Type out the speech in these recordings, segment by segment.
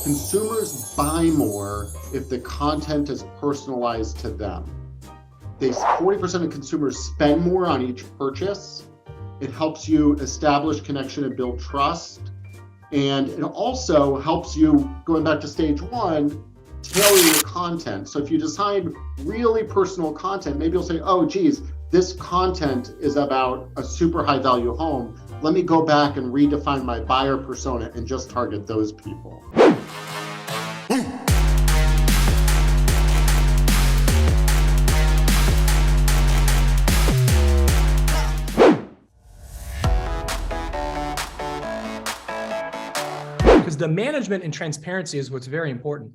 Consumers buy more if the content is personalized to them. 40% of consumers spend more on each purchase. It helps you establish connection and build trust. And it also helps you, going back to stage one, tailor your content. So if you decide really personal content, maybe you'll say, oh, geez, this content is about a super high value home. Let me go back and redefine my buyer persona and just target those people. Because the management and transparency is what's very important.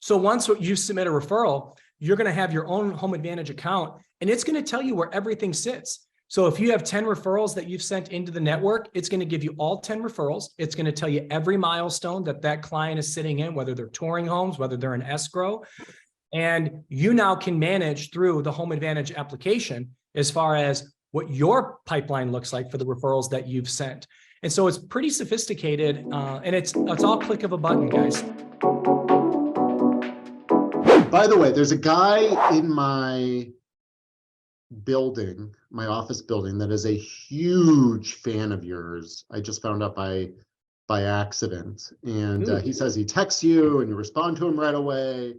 So once you submit a referral, you're going to have your own Home Advantage account, and it's going to tell you where everything sits. So if you have 10 referrals that you've sent into the network, it's going to give you all 10 referrals. It's going to tell you every milestone that that client is sitting in, whether they're touring homes, whether they're in escrow. And you now can manage through the Home Advantage application as far as what your pipeline looks like for the referrals that you've sent. And so it's pretty sophisticated, and it's all click of a button, guys. By the way, there's a guy in my building, my office building, that is a huge fan of yours. I just found out by accident. And he says he texts you and you respond to him right away.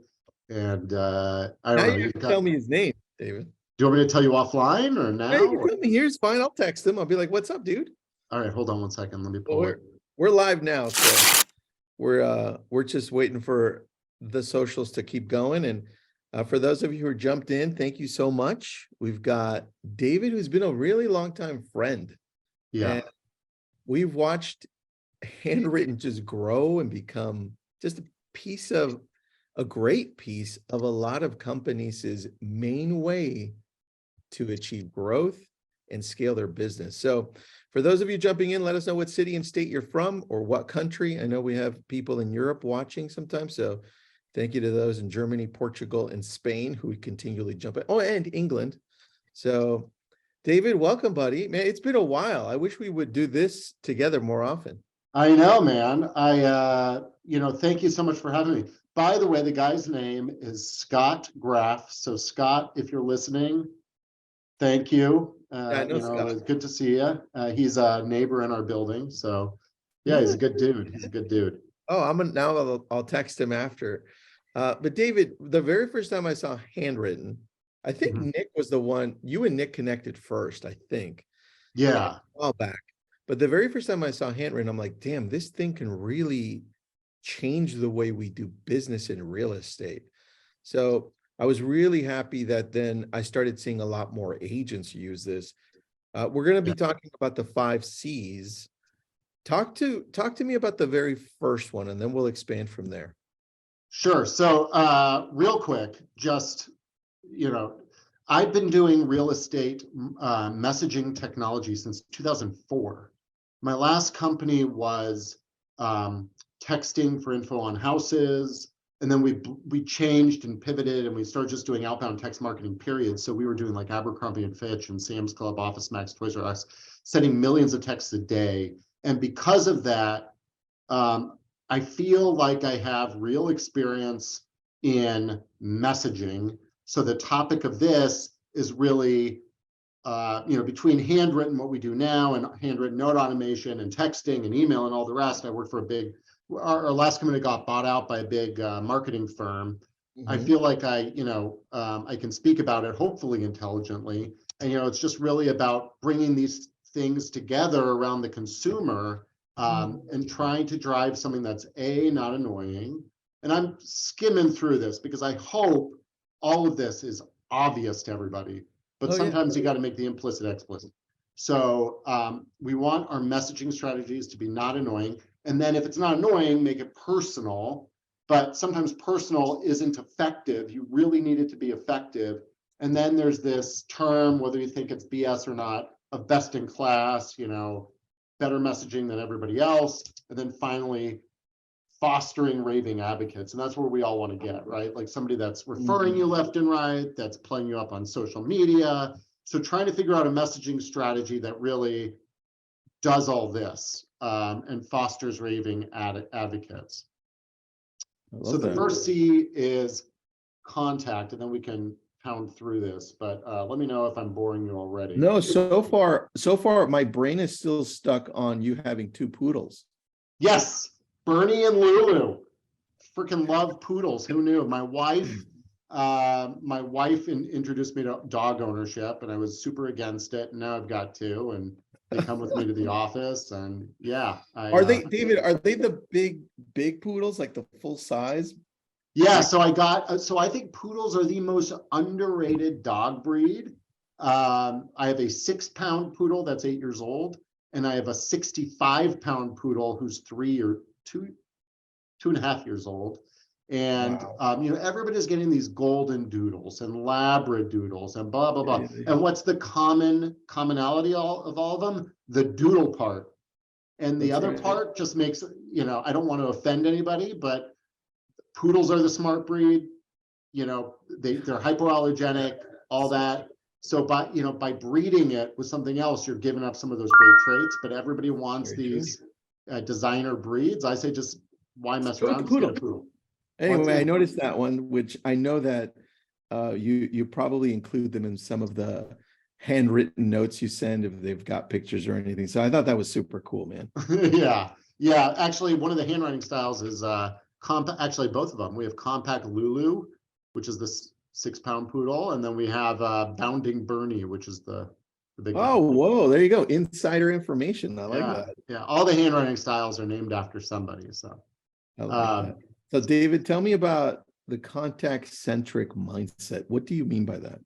And I don't know. You tell me his name, David. Do you want me to tell you offline or now? Yeah, you can tell me. Here's fine. I'll text him. I'll be like, what's up, dude? All right, hold on one second. Let me pull it. We're live now, so we're just waiting for the socials to keep going. And for those of you who jumped in, thank you so much. We've got David, who's been a really long time friend. Yeah, and we've watched Handwrytten just grow and become just a great piece of a lot of companies' main way to achieve growth and scale their business. So for those of you jumping in, let us know what city and state you're from or what country. I know we have people in Europe watching sometimes. So thank you to those in Germany, Portugal, and Spain who continually jump in. Oh, and England. So David, welcome, buddy. Man, it's been a while. I wish we would do this together more often. I know, man. Thank you so much for having me. By the way, the guy's name is Scott Graff. So Scott, if you're listening, thank you. It's good to see you. He's a neighbor in our building. So yeah, he's a good dude. He's a good dude. Oh, I'll text him after. But David, the very first time I saw Handwrytten, I think Nick was the one, you and Nick connected first, I think. Yeah. A while back. But the very first time I saw Handwrytten, I'm like, damn, this thing can really change the way we do business in real estate. So I was really happy that then I started seeing a lot more agents use this. We're going to be talking about the 5 C's. Talk to me about the very first one, and then we'll expand from there. Sure. So real quick, I've been doing real estate messaging technology since 2004. My last company was texting for info on houses. And then we changed and pivoted, and we started just doing outbound text marketing, period. So we were doing like Abercrombie and Fitch and Sam's Club, Office Max, Toys R Us, sending millions of texts a day. And because of that, I feel like I have real experience in messaging. So the topic of this is really, between Handwrytten, what we do now, and Handwrytten note automation and texting and email and all the rest. I work for our last company got bought out by a big marketing firm. I feel like I can speak about it, hopefully intelligently. And, it's just really about bringing these things together around the consumer and trying to drive something that's not annoying. And I'm skimming through this because I hope all of this is obvious to everybody, but sometimes you got to make the implicit explicit. So we want our messaging strategies to be not annoying. And then if it's not annoying, make it personal. But sometimes personal isn't effective. You really need it to be effective. And then there's this term, whether you think it's BS or not, of best in class, better messaging than everybody else. And then finally, fostering raving advocates. And that's where we all want to get, right? Like somebody that's referring you left and right, that's playing you up on social media. So trying to figure out a messaging strategy that really does all this and fosters raving advocates. I So love the that. first C is contact, and then we can pound through this, but let me know if I'm boring you already. No, so far, my brain is still stuck on you having 2 poodles. Yes, Bernie and Lulu. Freaking love poodles. Who knew? My wife introduced me to dog ownership, and I was super against it. And now I've got 2, and they come with me to the office. And yeah, Are they, David, are they the big poodles, like the full size? yeah, so I think poodles are the most underrated dog breed. I have a 6-pound poodle that's 8 years old, and I have a 65-pound poodle who's 2.5 years old. And Wow. everybody's getting these golden doodles and labradoodles and blah blah blah. Yeah. And what's the commonality of all of them? The doodle part. And the That's other right. part just makes, I don't want to offend anybody, but poodles are the smart breed. They're hypoallergenic, all that. So by breeding it with something else, you're giving up some of those great traits. But everybody wants Very true. these designer breeds. I say just why mess Go with around? the Just get a poodle. poodle. Anyway, I noticed that one, which I know that you probably include them in some of the handwritten notes you send if they've got pictures or anything. So I thought that was super cool, man. Yeah. Actually, one of the handwriting styles is compact. Actually, both of them. We have compact Lulu, which is the 6-pound poodle, and then we have bounding Bernie, which is the big guy. Oh, whoa, there you go. Insider information. I like Yeah, that. yeah. All the handwriting styles are named after somebody. So, I like that. So David, tell me about the contact-centric mindset. What do you mean by that?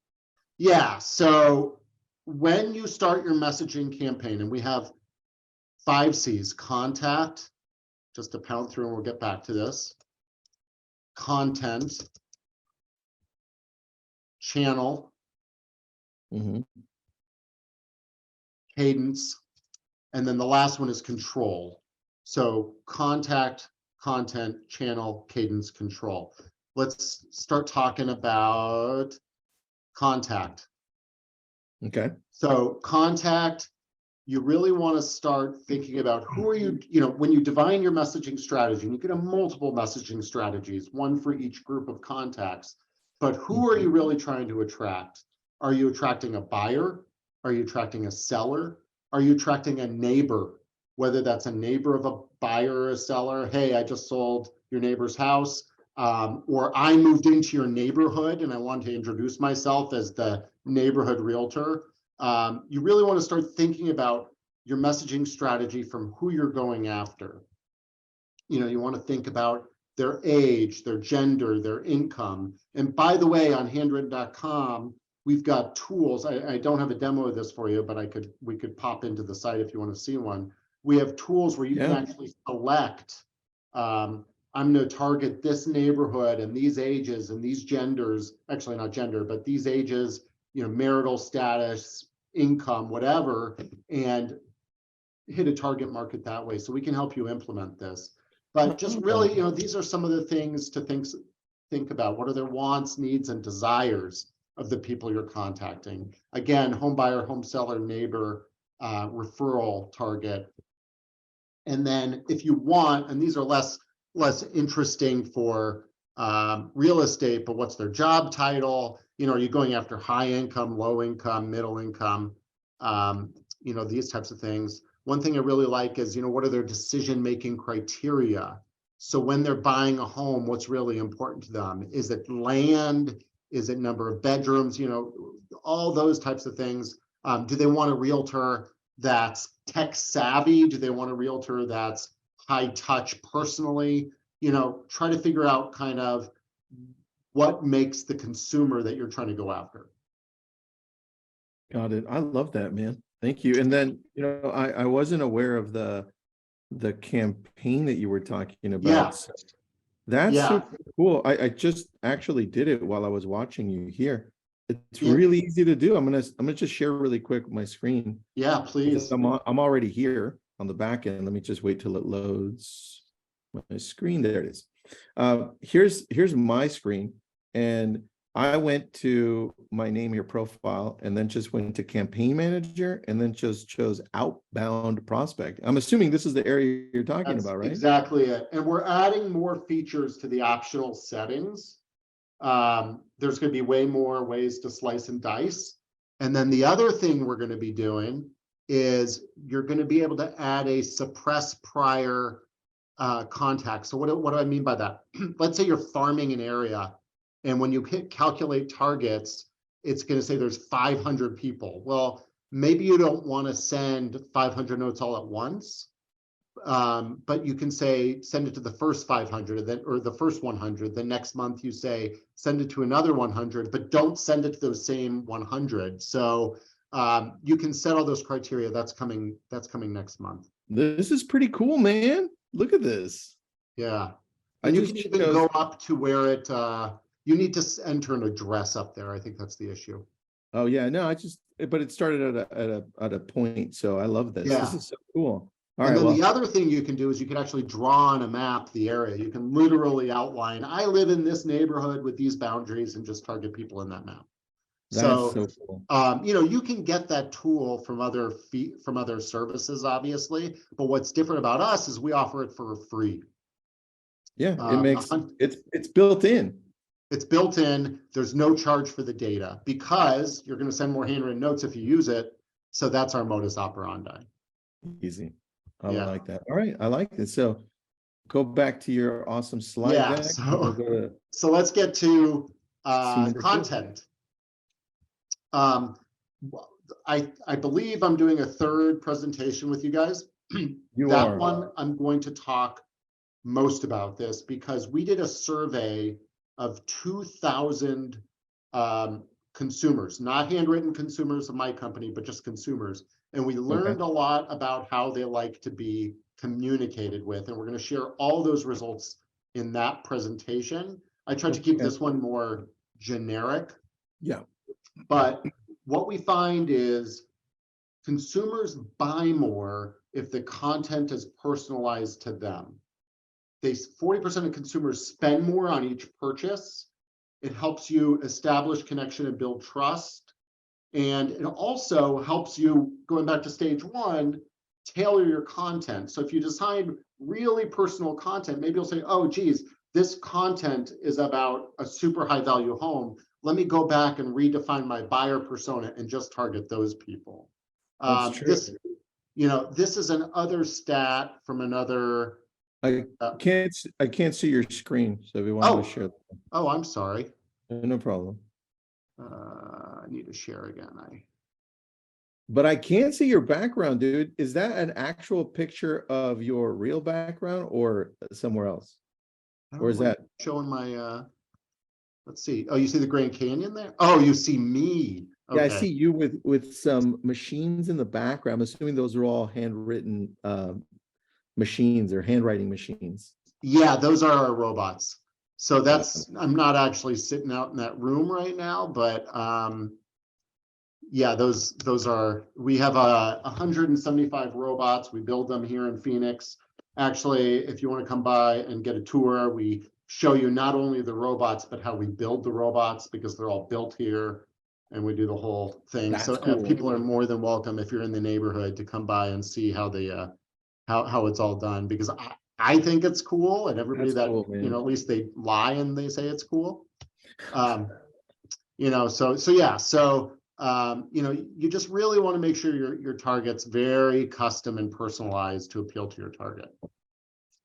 yeah. So when you start your messaging campaign, and we have 5 C's: contact, just to pound through, and we'll get back to this. Content, channel, Mhm. cadence, and then the last one is control. So contact, content, channel, cadence, control. Let's start talking about contact. Okay. So contact, you really want to start thinking about who are you, when you define your messaging strategy, and you can have multiple messaging strategies, one for each group of contacts, but who are you really trying to attract? Are you attracting a buyer? Are you attracting a seller? Are you attracting a neighbor? Whether that's a neighbor of a buyer or a seller, hey, I just sold your neighbor's house, or I moved into your neighborhood and I want to introduce myself as the neighborhood realtor. You really want to start thinking about your messaging strategy from who you're going after. You want to think about their age, their gender, their income. And by the way, on handwritten.com, we've got tools. I don't have a demo of this for you, but we could pop into the site if you want to see one. We have tools where you can actually select, I'm going to target this neighborhood and these ages and these genders, actually not gender, but these ages, marital status, income, whatever, and hit a target market that way. So we can help you implement this. But just really, these are some of the things to think about. What are their wants, needs, and desires of the people you're contacting? Again, home buyer, home seller, neighbor, referral target. And then if you want, and these are less interesting for real estate, but what's their job title? Are you going after high income, low income, middle income? These types of things. One thing I really like is, what are their decision-making criteria? So when they're buying a home, what's really important to them? Is it land? Is it number of bedrooms? All those types of things. Do they want a realtor that's tech savvy? Do they want a realtor that's high touch personally? Try to figure out kind of what makes the consumer that you're trying to go after. Got it. I love that, man. Thank you. And then, I wasn't aware of the campaign that you were talking about. Yeah. So that's super cool. I just actually did it while I was watching you here. It's really easy to do. I'm gonna just share really quick my screen. Yeah, please. I'm already here on the back end. Let me just wait till it loads my screen. There it is. Here's my screen, and I went to my name your profile and then just went to campaign manager and then just chose outbound prospect. I'm assuming this is the area you're talking That's about, right? exactly it. And we're adding more features to the optional settings. There's going to be way more ways to slice and dice. And then the other thing we're going to be doing is you're going to be able to add a suppress prior contact. So what do I mean by that? Let's say you're farming an area, and when you hit calculate targets, it's going to say there's 500 people. Well, maybe you don't want to send 500 notes all at once, but you can say send it to the first 500, then, or the first 100. The next month you say send it to another 100, but don't send it to those same 100. So you can set all those criteria. That's coming next month. This is pretty cool, man. Look at this. Yeah. I And you just can even chose- go up to where it, you need to enter an address up there. I think that's the issue. Oh yeah, no, but it started at a point. So I love this. Yeah. This is so cool. All And right, then well, the other thing you can do is you can actually draw on a map the area. You can literally outline, I live in this neighborhood with these boundaries, and just target people in that map. that's so cool. You know, you can get that tool from other services, obviously, but what's different about us is we offer it for free. Yeah, it makes it's built in. It's built in. There's no charge for the data because you're going to send more handwritten notes if you use it. So that's our modus operandi. Easy. I Yeah. like that. All right, I like this. So go back to your awesome slide Yeah, deck. so- We'll go to So let's get to scene number 2. content. I believe I'm doing a third presentation with you guys. That are. one, I'm going to talk most about this because we did a survey of 2,000 consumers, not handwritten consumers of my company, but just consumers. And we learned a lot about how they like to be communicated with. And we're going to share all those results in that presentation. I tried to keep this one more generic. Yeah. But what we find is consumers buy more if the content is personalized to them. 40% of consumers spend more on each purchase. It helps you establish connection and build trust. And it also helps you, going back to stage 1, tailor your content. So if you decide really personal content, maybe you'll say, oh, geez, this content is about a super high value home. Let me go back and redefine my buyer persona and just target those people. That's true. This is an other stat from another. I can't see your screen, so we want to share. Oh, I'm sorry. No problem. I need to share again. But I can't see your background, dude. Is that an actual picture of your real background or somewhere else? Or is that showing my let's see. Oh, you see the Grand Canyon there? Oh, you see me. Okay. Yeah, I see you with some machines in the background. I'm assuming those are all handwritten machines or handwriting machines. Yeah, those are our robots. So I'm not actually sitting out in that room right now, but yeah, those are, we have 175 robots. We build them here in Phoenix. Actually, if you want to come by and get a tour, we show you not only the robots, but how we build the robots, because they're all built here and we do the whole thing. That's so cool. People are more than welcome, if you're in the neighborhood, to come by and see how the how it's all done, because I think it's cool, and everybody That's cool, man. at least they lie and they say it's cool. So yeah, so you just really want to make sure your target's very custom and personalized to appeal to your target.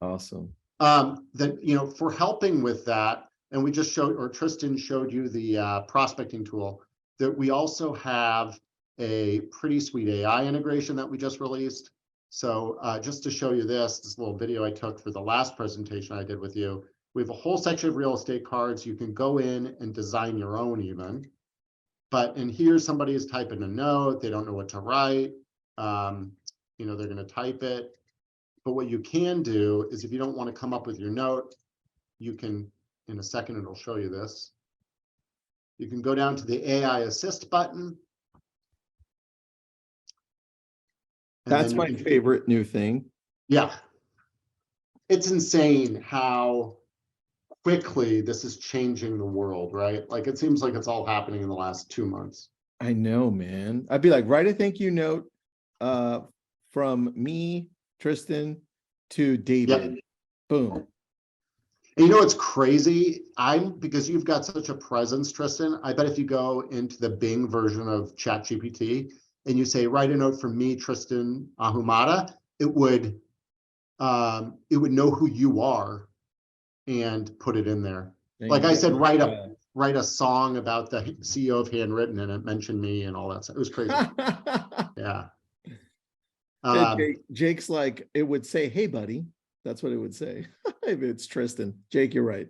Awesome. For helping with that, and we just showed, or Tristan showed you the prospecting tool, that we also have a pretty sweet AI integration that we just released. So just to show you this little video I took for the last presentation I did with you, we have a whole section of real estate cards. You can go in and design your own even. And here somebody is typing a note. They don't know what to write. They're going to type it. But what you can do is, if you don't want to come up with your note, you can, in a second, it'll show you this. You can go down to the AI assist button. That's my favorite new thing. Yeah. It's insane how quickly this is changing the world, right? Like it seems like it's all happening in the last 2 months. I know, man. I'd be like, write a thank you note from me, Tristan, to David. Yep. Boom. And you know what's crazy? Because you've got such a presence, Tristan, I bet if you go into the Bing version of ChatGPT and you say, write a note from me, Tristan Ahumada, it would know who you are and put it in there. Like I said, write a song about the CEO of Handwrytten, and it mentioned me and all that stuff. It was crazy. Yeah. Jake's like, it would say, hey, buddy. That's what it would say. If it's Tristan. Jake, you're right.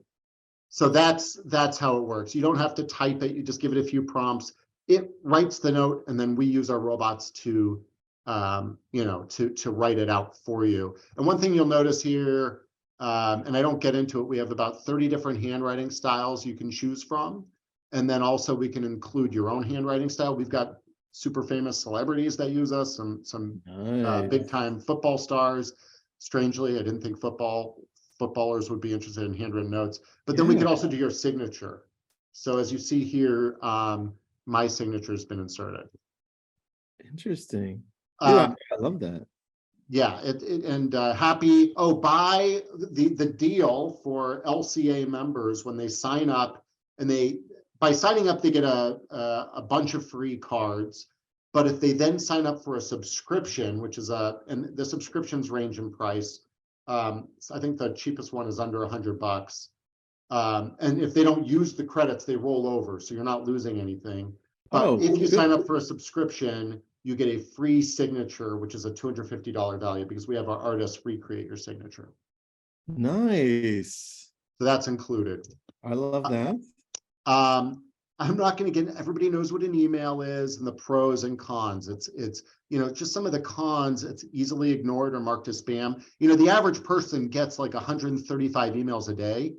So that's how it works. You don't have to type it. You just give it a few prompts. It writes the note, and then we use our robots to write it out for you. And one thing you'll notice here, and I don't get into it, we have about 30 different handwriting styles you can choose from. And then also we can include your own handwriting style. We've got super famous celebrities that use us, some Nice. big time football stars. Strangely, I didn't think footballers would be interested in handwritten notes, but then we could also do your signature. So as you see here, my signature has been inserted. Interesting. I love that. Yeah, buy the deal for LCA members when they sign up, and by signing up they get a bunch of free cards. But if they then sign up for a subscription, which is and the subscriptions range in price, I think the cheapest one is under $100. And if they don't use the credits, they roll over, so you're not losing anything. But if you sign up for a subscription, you get a free signature, which is a $250 value, because we have our artists recreate your signature. Nice. So that's included. I love that. I'm not going to get, everybody knows what an email is and the pros and cons. It's just some of the cons. It's easily ignored or marked as spam. The average person gets like 135 emails a day.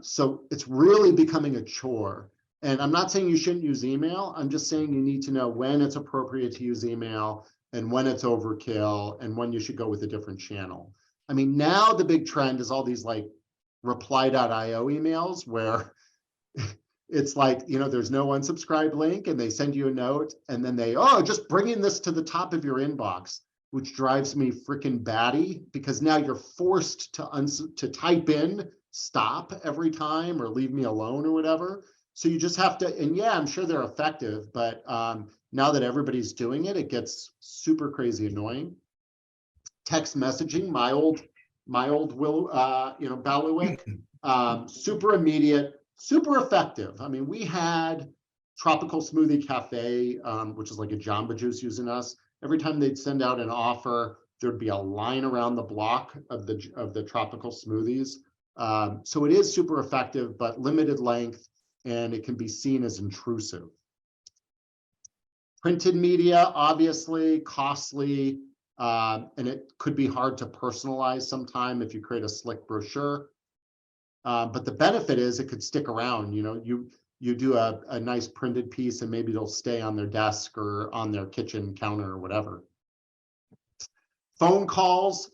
So it's really becoming a chore. And I'm not saying you shouldn't use email. I'm just saying you need to know when it's appropriate to use email and when it's overkill and when you should go with a different channel. I mean, now the big trend is all these like reply.io emails where it's like, there's no unsubscribe link and they send you a note and then just bringing this to the top of your inbox, which drives me freaking batty, because now you're forced to type in stop every time or leave me alone or whatever. So you just have to, and yeah, I'm sure they're effective, but now that everybody's doing it, it gets super crazy annoying. Text messaging, my old bailiwick, super immediate, super effective. I mean, we had Tropical Smoothie Cafe, which is like a Jamba Juice using us. Every time they'd send out an offer, there'd be a line around the block of the tropical smoothies. So it is super effective, but limited length, and it can be seen as intrusive. Printed media, obviously costly, and it could be hard to personalize sometime if you create a slick brochure. But the benefit is it could stick around. You do a nice printed piece and maybe it'll stay on their desk or on their kitchen counter or whatever. Phone calls.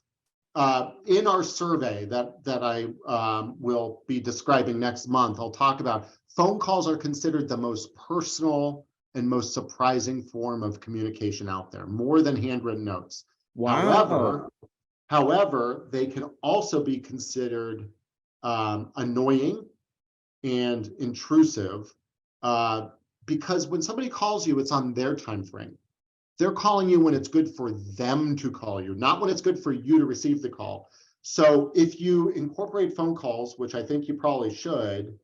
In our survey that I will be describing next month, I'll talk about phone calls are considered the most personal and most surprising form of communication out there, more than handwritten notes. Wow. However, they can also be considered annoying and intrusive because when somebody calls you, it's on their time frame. They're calling you when it's good for them to call you, not when it's good for you to receive the call. So if you incorporate phone calls, which I think you probably should,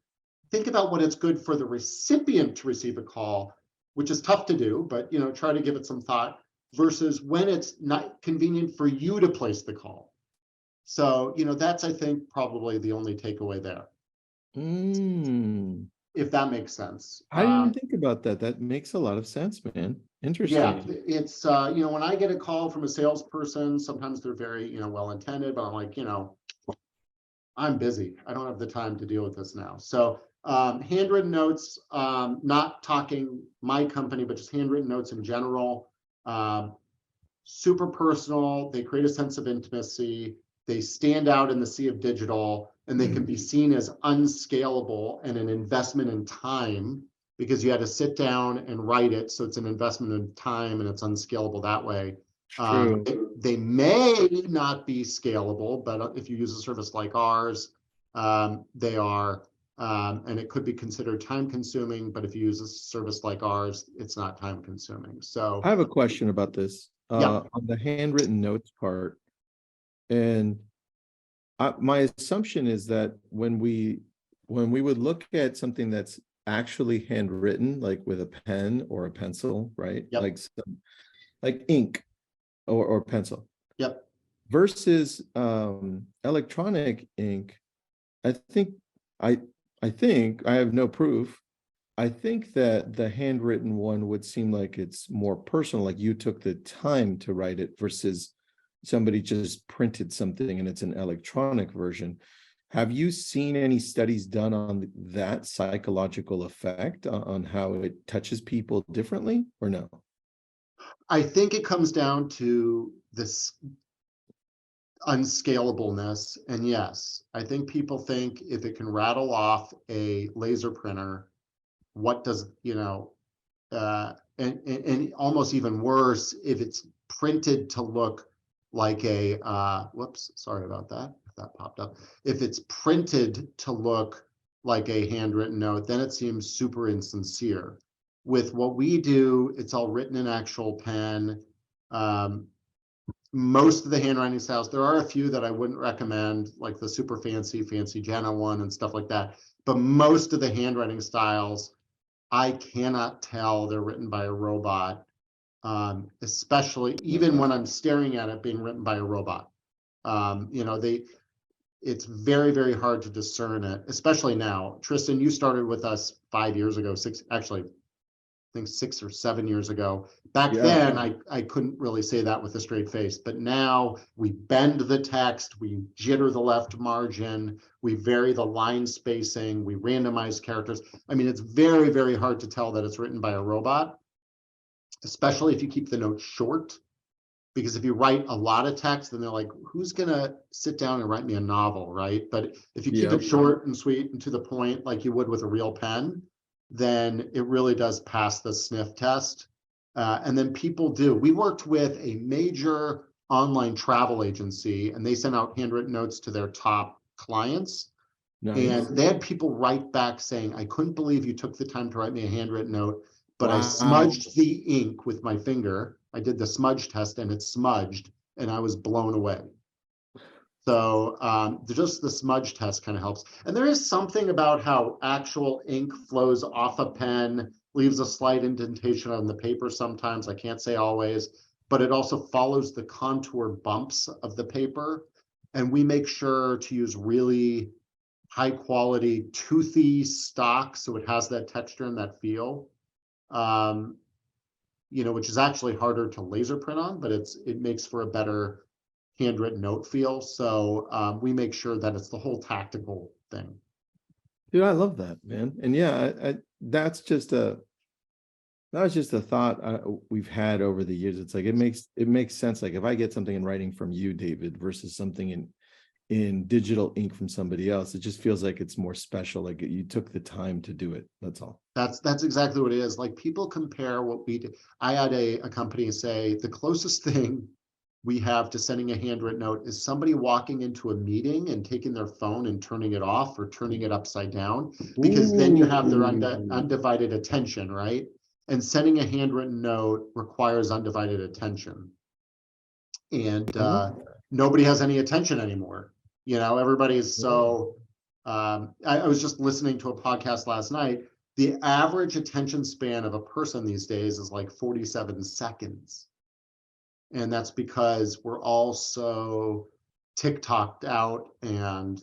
think about when it's good for the recipient to receive a call, which is tough to do, but try to give it some thought, versus when it's not convenient for you to place the call. So, that's, I think, probably the only takeaway there. If that makes sense. I didn't even think about that. That makes a lot of sense, man. Interesting. Yeah, it's, when I get a call from a salesperson, sometimes they're very, well-intended, but I'm like, I'm busy. I don't have the time to deal with this now. So handwritten notes, not talking my company, but just handwritten notes in general, super personal. They create a sense of intimacy. they stand out in the sea of digital, and they can be seen as unscalable and an investment in time because you had to sit down and write it. So it's an investment in time and it's unscalable that way. True. They may not be scalable, but if you use a service like ours, they are, and it could be considered time consuming, but if you use a service like ours, it's not time consuming. So I have a question about this, yeah, on the handwritten notes part. And my assumption is that when we would look at something that's actually handwritten, like with a pen or a pencil, right? Yep. Like ink or pencil. yep. Versus electronic ink, I think I have no proof. I think that the handwritten one would seem like it's more personal, like you took the time to write it versus somebody just printed something and it's an electronic version. Have you seen any studies done on that psychological effect on how it touches people differently or no? I think it comes down to this unscalableness. And yes, I think people think if it can rattle off a laser printer, what does, and almost even worse, if it's printed to look like a, whoops, sorry about that, if that popped up. If it's printed to look like a handwritten note, then it seems super insincere. With what we do, it's all written in actual pen. Most of the handwriting styles, there are a few that I wouldn't recommend, like the super fancy Jenna one and stuff like that. But most of the handwriting styles, I cannot tell they're written by a robot, especially even when I'm staring at it being written by a robot. It's very, very hard to discern it, especially now. Tristan, you started with us 5 years ago, I think 6 or 7 years ago. Back then, I couldn't really say that with a straight face, but now we bend the text, we jitter the left margin, we vary the line spacing, we randomize characters. I mean, it's very, very hard to tell that it's written by a robot, especially if you keep the notes short. Because if you write a lot of text, then they're like, who's gonna sit down and write me a novel, right? But if you keep it short and sweet and to the point, like you would with a real pen, then it really does pass the sniff test. And then people do. We worked with a major online travel agency, and they sent out handwritten notes to their top clients. Nice. And they had people write back saying, I couldn't believe you took the time to write me a handwritten note, but I Wow. smudged the ink with my finger. I did the smudge test and it smudged, and I was blown away. So just the smudge test kind of helps. And there is something about how actual ink flows off a pen, leaves a slight indentation on the paper sometimes. I can't say always, but it also follows the contour bumps of the paper. And we make sure to use really high quality, toothy stock, so it has that texture and that feel. Which is actually harder to laser print on, but it makes for a better handwritten note feel. So we make sure that it's the whole tactical thing. Dude, I love that, man. And yeah, that was just a thought we've had over the years. It's like it makes sense. Like if I get something in writing from you, David, versus something in digital ink from somebody else, it just feels like it's more special. Like you took the time to do it. That's all. That's exactly what it is. Like people compare what we did. I had a company say the closest thing we have to sending a handwritten note is somebody walking into a meeting and taking their phone and turning it off or turning it upside down, because then you have their undivided attention, right? And sending a handwritten note requires undivided attention. And nobody has any attention anymore. Everybody's so, I was just listening to a podcast last night. The average attention span of a person these days is like 47 seconds. And that's because we're all so TikToked out, and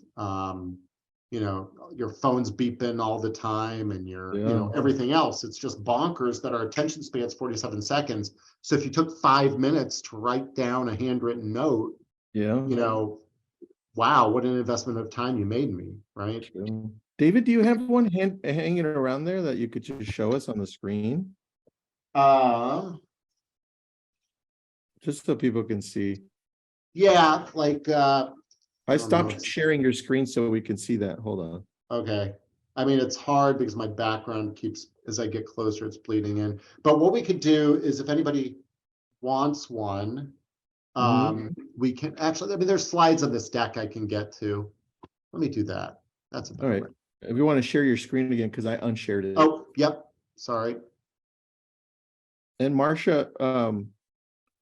your phone's beeping all the time, and everything else. It's just bonkers that our attention span's 47 seconds. So if you took 5 minutes to write down a handwritten note, wow, what an investment of time you made me, right? True. David, do you have one hanging around there that you could just show us on the screen? Just so people can see. Yeah, like I don't know. stopped sharing your screen so we can see that. Hold on. Okay. I mean, it's hard because my background keeps, as I get closer, it's bleeding in. But what we could do is if anybody wants one, we can actually, I mean, there's slides on this deck I can get to. Let me do that. That's a All better right. way. If you want to share your screen again, because I unshared it. Oh, yep. Sorry. And Marcia,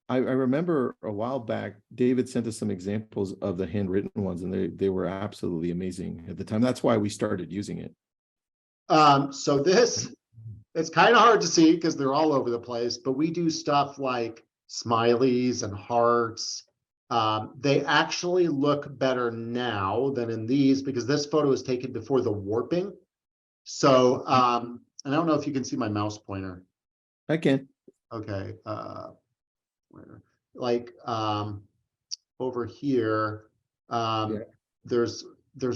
I remember a while back, David sent us some examples of the handwritten ones, and they were absolutely amazing at the time. That's why we started using it. So this, it's kind of hard to see because they're all over the place, but we do stuff like smileys and hearts. They actually look better now than in these because this photo was taken before the warping. So, and I don't know if you can see my mouse pointer. I can. Okay. Like over here, there's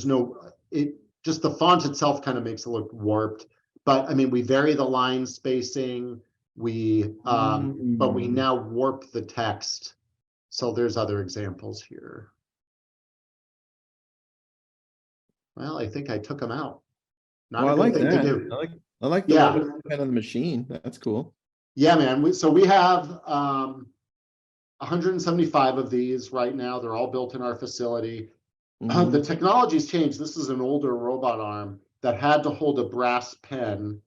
no, it just the font itself kind of makes it look warped. But I mean, we vary the line spacing, but we now warp the text. So there's other examples here. Well, I think I took them out. Not Well, a I good like thing that. to do. I like the Yeah. pen on the machine. That's cool. Yeah, man. So we have 175 of these right now. They're all built in our facility. The technology's changed. This is an older robot arm that had to hold a brass pen.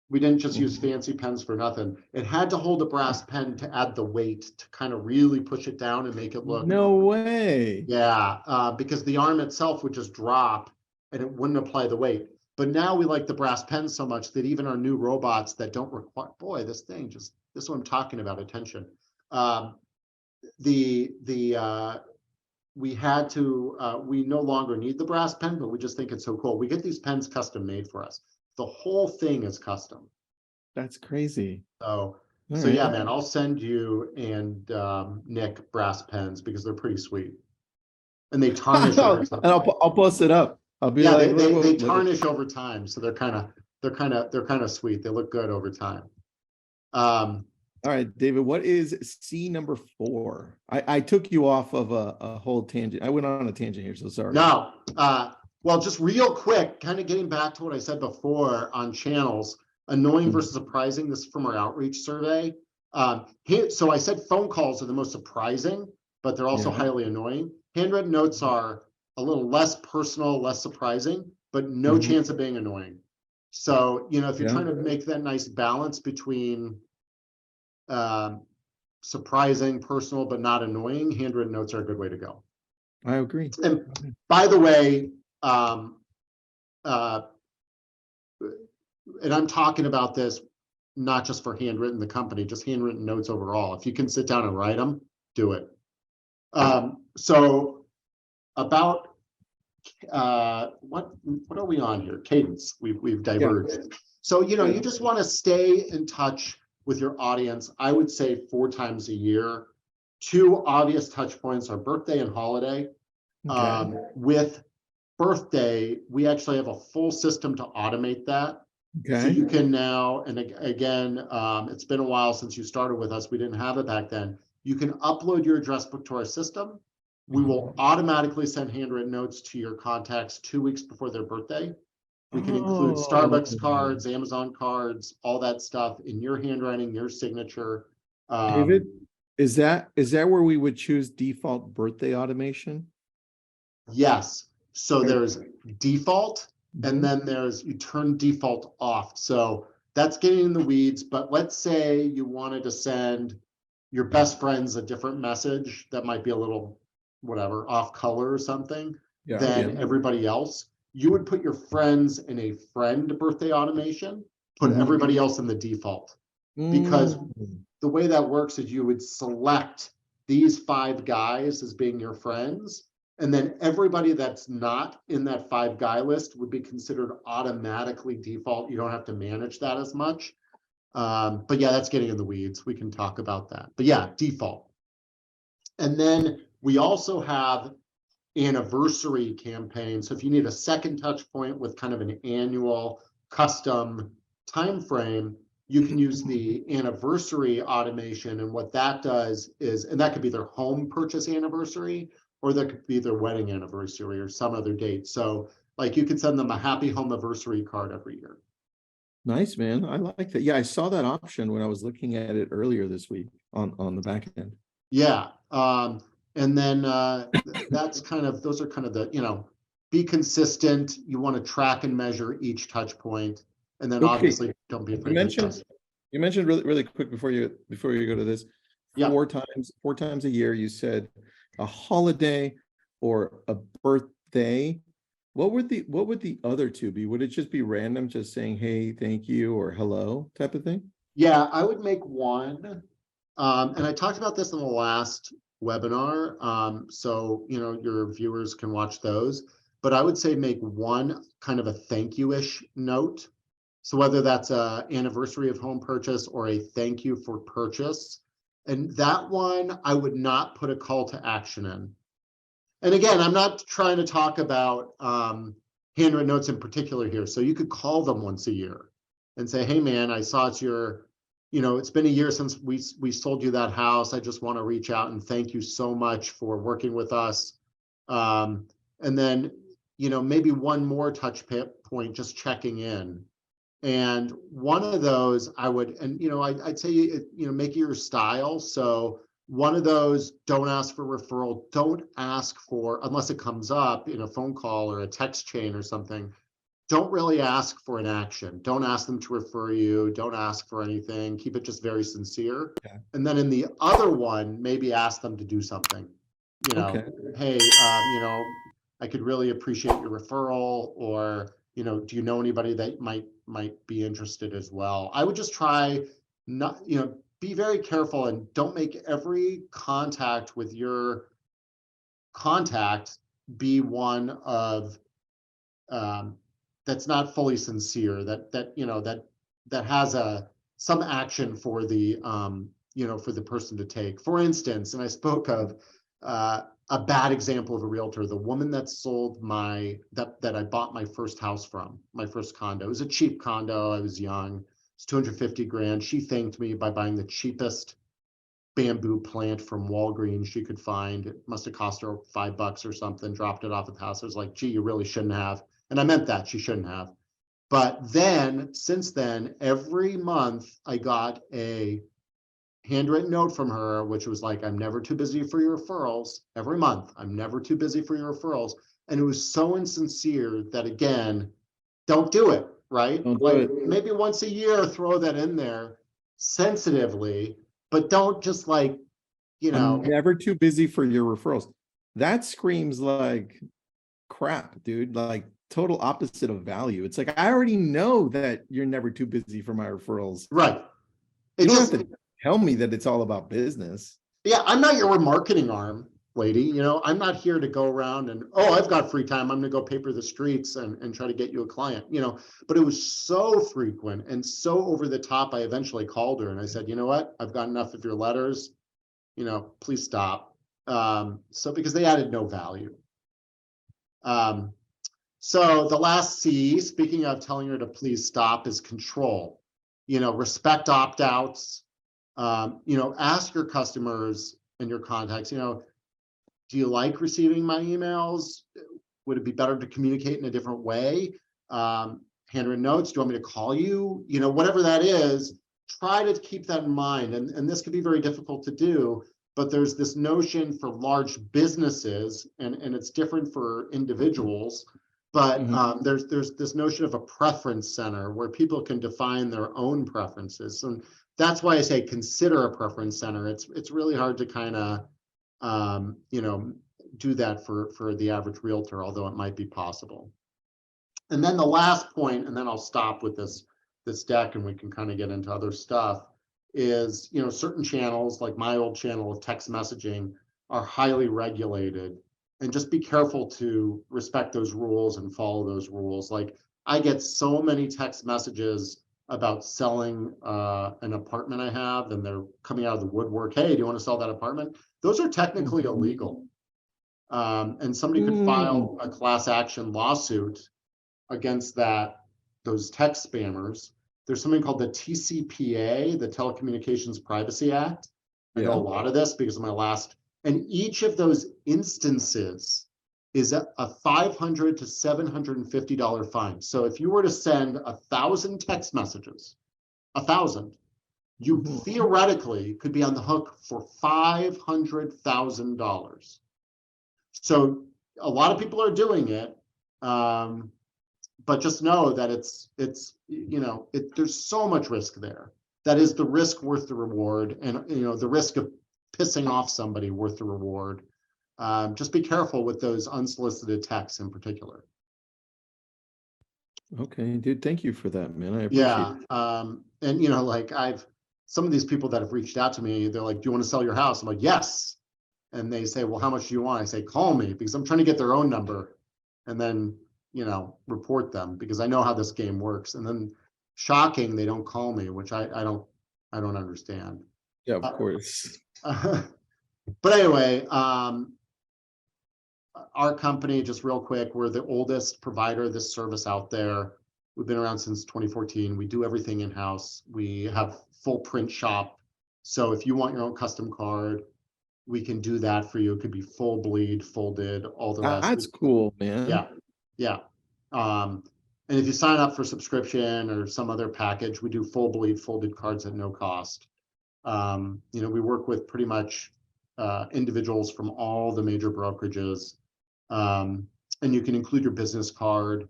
We didn't just use fancy pens for nothing. It had to hold a brass pen to add the weight to kind of really push it down and make it look. No way. Yeah, because the arm itself would just drop and it wouldn't apply the weight. But now we like the brass pen so much that even our new robots that don't require, boy, this thing just, this is what I'm talking about, attention. We had to, we no longer need the brass pen, but we just think it's so cool. We get these pens custom made for us. The whole thing is custom. That's crazy. So, All yeah, right. man, I'll send you and Nick brass pens because they're pretty sweet. And they tarnish over time. And I'll post it up. I'll be Yeah, like, they tarnish over time, so they're kind of sweet. They look good over time. All right, David, what is C number 4? I took you off of a whole tangent. I went on a tangent here, so sorry. No, well, just real quick, kind of getting back to what I said before on channels, annoying versus surprising. This is from our outreach survey. So I said phone calls are the most surprising, but they're also highly annoying. Handwritten notes are a little less personal, less surprising, but no chance of being annoying. So, you know, if you're trying to make that nice balance between surprising, personal, but not annoying, handwritten notes are a good way to go. I agree. And by the way, and I'm talking about this not just for Handwrytten, the company, just handwritten notes overall. If you can sit down and write them, do it. So about what are we on here? Cadence. We've diverged. So, you know, you just want to stay in touch with your audience. I would say 4 times a year. 2 obvious touch points are birthday and holiday. With birthday, we actually have a full system to automate that. So you can now, and again, it's been a while since you started with us. We didn't have it back then. You can upload your address book to our system. We will automatically send handwritten notes to your contacts 2 weeks before their birthday. We can include Starbucks cards, Amazon cards, all that stuff in your handwriting, your signature. David, is that where we would choose default birthday automation? Yes. So there's default, and then you turn default off. So that's getting in the weeds. But let's say you wanted to send your best friends a different message that might be a little, whatever, off color or something than everybody else. You would put your friends in a friend birthday automation, put everybody else in the default. Because the way that works is you would select these 5 guys as being your friends, and then everybody that's not in that 5 guy list would be considered automatically default. You don't have to manage that as much. But yeah, that's getting in the weeds. We can talk about that. But yeah, default. And then we also have anniversary campaign. So if you need a second touch point with kind of an annual custom time frame, you can use the anniversary automation. And what that does is, and that could be their home purchase anniversary, or that could be their wedding anniversary or some other date. So like you could send them a happy home anniversary card every year. Nice, man. I like that. Yeah, I saw that option when I was looking at it earlier this week on the back end. Yeah. And then that's kind of, those are kind of the, you know, be consistent. You want to track and measure each touch point. And then Okay. obviously don't be afraid to adjust. You mentioned really quick before you go to this, Yeah. four times a year, you said a holiday or a birthday. What would the other two be? Would it just be random, just saying, hey, thank you, or hello type of thing? Yeah, I would make one. And I talked about this in the last webinar. So, you know, your viewers can watch those, but I would say make one kind of a thank you-ish note. So whether that's a anniversary of home purchase or a thank you for purchase, and that one, I would not put a call to action in. And again, I'm not trying to talk about handwritten notes in particular here. So you could call them once a year and say, hey man, I saw it's your, you know, it's been a year since we sold you that house. I just want to reach out and thank you so much for working with us. And then, you know, maybe one more touch point, just checking in. And one of those I would, and, you know, I'd say, you know, make it your style. So one of those, don't ask for referral, don't ask for, unless it comes up in a phone call or a text chain or something, don't really ask for an action. Don't ask them to refer you. Don't ask for anything. Keep it just very sincere. Okay. And then in the other one, maybe ask them to do something. You know, Okay. hey, you know, I could really appreciate your referral, or, you know, do you know anybody that might be interested as well? I would just try not, you know, be very careful and don't make every contact with your contact be one of that's not fully sincere, that you know, that has some action for the you know, for the person to take. For instance, and I spoke of a bad example of a realtor, the woman that sold that I bought my first house from, my first condo. It was a cheap condo. I was young. It's 250 grand. She thanked me by buying the cheapest bamboo plant from Walgreens she could find. It must have cost her $5 or something, dropped it off at the house. I was like, gee, you really shouldn't have. And I meant that, she shouldn't have. But then, since then, every month I got a handwritten note from her, which was like, I'm never too busy for your referrals. Every month, I'm never too busy for your referrals. And it was so insincere that, again, don't do it, right? Don't do like it. Maybe once a year, throw that in there sensitively, but don't just like, you know. I'm never too busy for your referrals. That screams like crap, dude. Like total opposite of value. It's like, I already know that you're never too busy for my referrals. Right. You don't have to tell me that it's all about business. Yeah, I'm not your marketing arm, lady. You know, I'm not here to go around and, oh, I've got free time, I'm gonna go paper the streets and try to get you a client, you know. But it was so frequent and so over the top, I eventually called her and I said, you know what, I've got enough of your letters, you know, please stop. So because they added no value. So the last C, speaking of telling her to please stop, is control. You know, respect opt-outs. You know, ask your customers and your contacts, you know, do you like receiving my emails? Would it be better to communicate in a different way? Handwritten notes, do you want me to call you? You know, whatever that is, try to keep that in mind. And this could be very difficult to do, but there's this notion for large businesses, and it's different for individuals, but there's this notion of a preference center where people can define their own preferences. And that's why I say consider a preference center. It's really hard to kind of you know, do that for the average realtor, although it might be possible. And then the last point, and then I'll stop with this deck and we can kind of get into other stuff, is, you know, certain channels like my old channel of text messaging are highly regulated, and just be careful to respect those rules and follow those rules. Like, I get so many text messages about selling an apartment I have, and they're coming out of the woodwork. Hey, do you want to sell that apartment? Those are technically illegal. And somebody could file a class action lawsuit against those text spammers. There's something called the TCPA, the Telecommunications Privacy Act. I know a lot of this because of my last And each of those instances is a $500 to $750 fine. So if you were to send 1,000 text messages, 1,000, you theoretically could be on the hook for $500,000. So a lot of people are doing it, but just know that there's so much risk there. That is the risk worth the reward, and the risk of pissing off somebody worth the reward. Just be careful with those unsolicited texts in particular. Okay, dude, thank you for that, man. I appreciate it. And like some of these people that have reached out to me, they're like, do you want to sell your house? I'm like, yes. And they say, well, how much do you want? I say, call me, because I'm trying to get their own number and then, report them, because I know how this game works. And then shocking, they don't call me, which I don't understand. Yeah, of course. But anyway, our company, just real quick, we're the oldest provider of this service out there. We've been around since 2014. We do everything in-house. We have full print shop. So if you want your own custom card, we can do that for you. It could be full bleed, folded, all the rest. That's cool, man. Yeah. And if you sign up for subscription or some other package, we do full bleed folded cards at no cost. We work with pretty much individuals from all the major brokerages. And you can include your business card,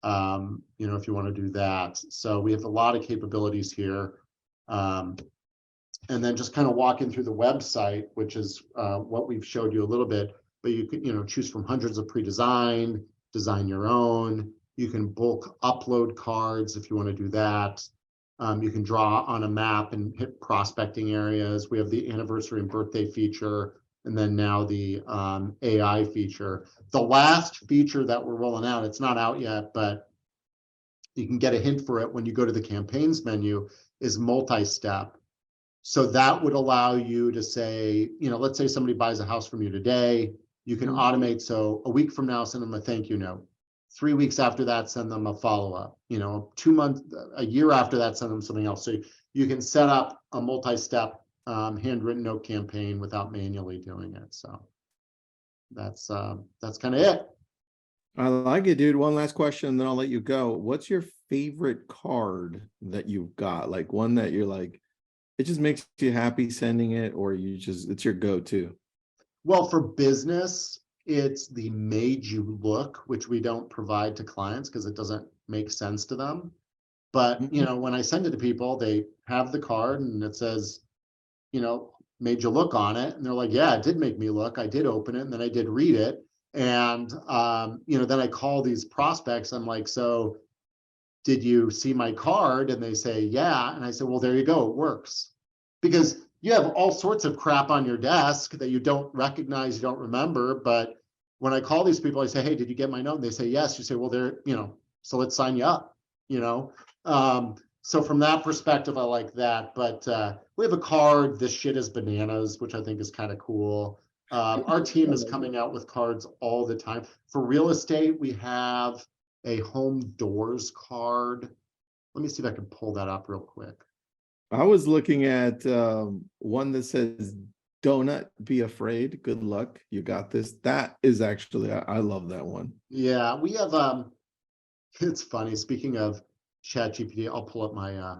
if you want to do that. So we have a lot of capabilities here. And then just kind of walking through the website, which is what we've showed you a little bit, but you could, choose from hundreds of pre-designed, design your own. You can bulk upload cards if you want to do that. You can draw on a map and hit prospecting areas. We have the anniversary and birthday feature, and then now the AI feature. The last feature that we're rolling out, it's not out yet, but you can get a hint for it when you go to the campaigns menu, is multi-step. So that would allow you to say, let's say somebody buys a house from you today, you can automate. So a week from now, send them a thank you note. 3 weeks after that, send them a follow-up. 2 months, a year after that, send them something else. So you can set up a multi-step handwritten note campaign without manually doing it. So that's kind of it. I like it, dude. One last question, then I'll let you go. What's your favorite card that you've got? Like one that you're like, it just makes you happy sending it, or it's your go-to? Well, for business, it's the Made You Look, which we don't provide to clients because it doesn't make sense to them. But, when I send it to people, they have the card and it says, made you look on it. And they're like, yeah, it did make me look. I did open it and then I did read it. And, then I call these prospects. I'm like, so did you see my card? And they say, yeah. And I said, well, there you go. It works. Because you have all sorts of crap on your desk that you don't recognize, you don't remember. But when I call these people, I say, hey, did you get my note? And they say, yes. You say, well, so let's sign you up, So from that perspective, I like that. But we have a card, This Shit Is Bananas, which I think is kind of cool. Our team is coming out with cards all the time. For real estate, we have a home doors card. Let me see if I can pull that up real quick. I was looking at one that says, "Donut be afraid. Good luck. You got this." That is actually, I love that one. Yeah, we have, it's funny. Speaking of ChatGPT, I'll pull up my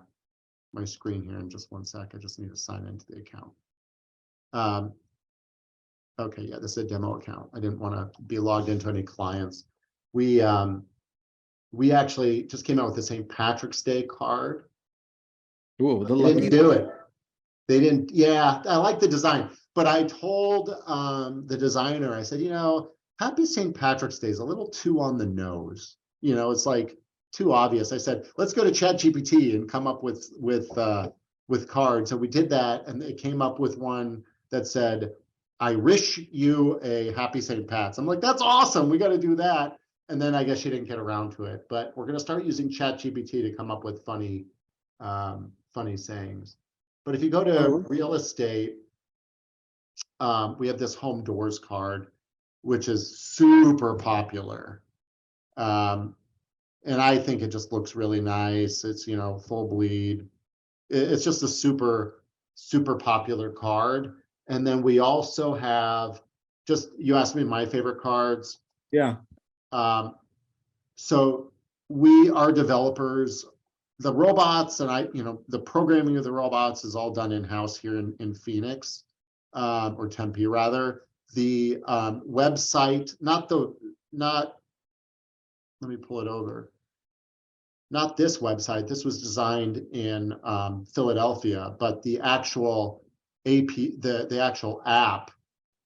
my screen here in just one sec. I just need to sign into the account. Okay, yeah, this is a demo account. I didn't want to be logged into any clients. We actually just came out with the St. Patrick's Day card. Ooh, they didn't do it. They didn't. Yeah, I like the design, but I told the designer, I said, Happy St. Patrick's Day is a little too on the nose. It's like too obvious. I said, let's go to ChatGPT and come up with cards. So we did that, and it came up with one that said, I wish you a happy St. Pat's. I'm like, that's awesome. We got to do that. And then I guess she didn't get around to it, but we're going to start using ChatGPT to come up with funny sayings. But if you go to real estate, we have this home doors card, which is super popular. And I think it just looks really nice. It's, full bleed. It's just a super, super popular card. And then we also have, just, you asked me my favorite cards. Yeah. So we are developers. The robots and the programming of the robots is all done in-house here in Phoenix, or Tempe rather. The website, let me pull it over. Not this website. This was designed in Philadelphia, but the actual the actual app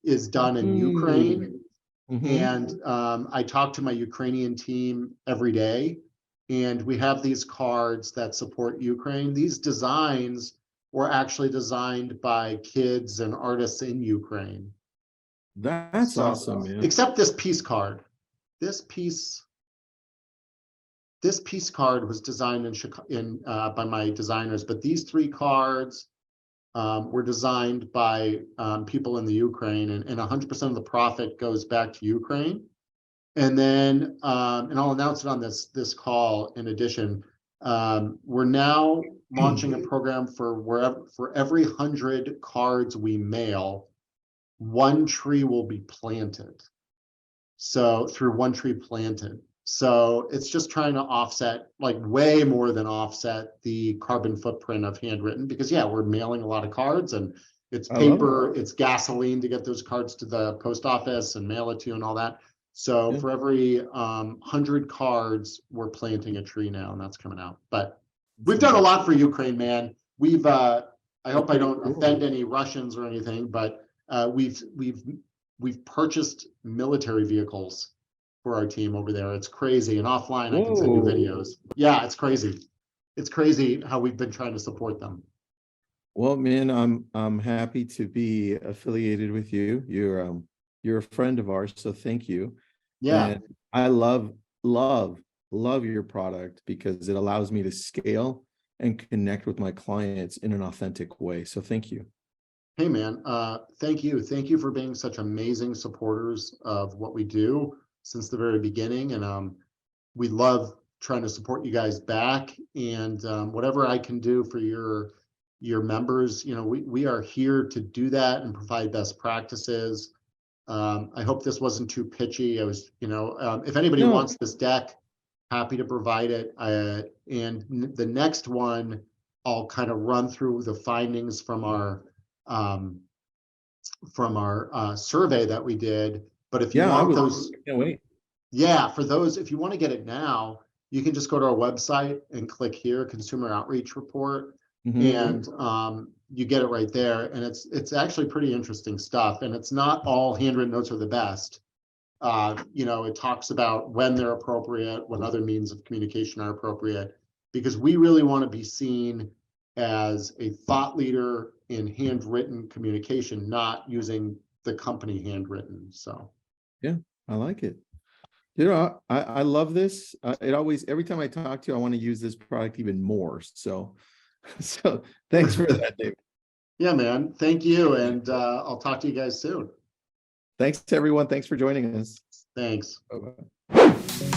is done in Ukraine. And I talk to my Ukrainian team every day, and we have these cards that support Ukraine. These designs were actually designed by kids and artists in Ukraine. That's awesome, man. Except this piece card. This piece card was designed by my designers, but these 3 cards were designed by people in the Ukraine, and 100% of the profit goes back to Ukraine. And then, and I'll announce it on this call. In addition, we're now launching a program for every 100 cards we mail, 1 tree will be planted. So through 1 tree planted. So it's just trying to offset, like way more than offset, the carbon footprint of handwritten, because yeah, we're mailing a lot of cards, and it's paper, it's gasoline to get those cards to the post office and mail it to you and all that. So for every 100 cards, we're planting a tree now, and that's coming out. But we've done a lot for Ukraine, man. We've I hope I don't offend any Russians or anything, but we've purchased military vehicles for our team over there. It's crazy. And offline, I can send you videos. Yeah, it's crazy. It's crazy how we've been trying to support them. Well, man, I'm happy to be affiliated with you. You're a friend of ours, so thank you. Yeah. And I love your product because it allows me to scale and connect with my clients in an authentic way. So thank you. Hey, man. Thank you. Thank you for being such amazing supporters of what we do since the very beginning. And we love trying to support you guys back. And whatever I can do for your members, we are here to do that and provide best practices. I hope this wasn't too pitchy. I was, if anybody wants this deck, happy to provide it. And the next one, I'll kind of run through the findings from our survey that we did. But if you want those, can't wait. Yeah, for those, if you want to get it now, you can just go to our website and click here, Consumer Outreach Report, and you get it right there. And it's actually pretty interesting stuff. And it's not all handwritten notes are the best. It talks about when they're appropriate, what other means of communication are appropriate, because we really want to be seen as a thought leader in handwritten communication, not using the company handwritten. So yeah, I like it. I love this. Every time I talk to you, I want to use this product even more. So thanks for that, Dave. Yeah, man. Thank you. And I'll talk to you guys soon. Thanks to everyone. Thanks for joining us. Thanks. Bye-bye.